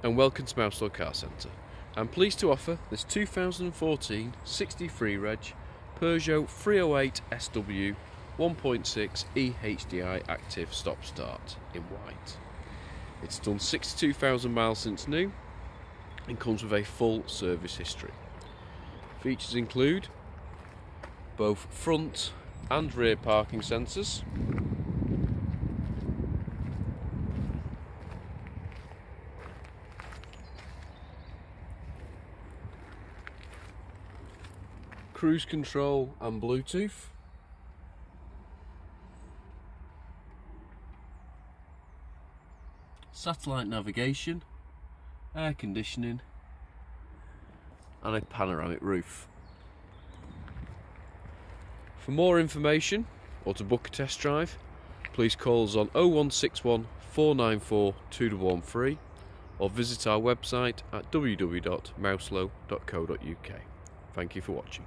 and welcome to Mouselow Car Centre. I'm pleased to offer this 2014 63 reg Peugeot 308 SW 1.6 e-HDi active stop-start in white. It's done 62,000 miles since new and comes with a full service history. Features include both front and rear parking sensors, cruise control and Bluetooth, satellite navigation, air conditioning and a panoramic roof. For more information or to book a test drive, please call us on 0161 494 2113 or visit our website at www.mouselow.co.uk. Thank you for watching.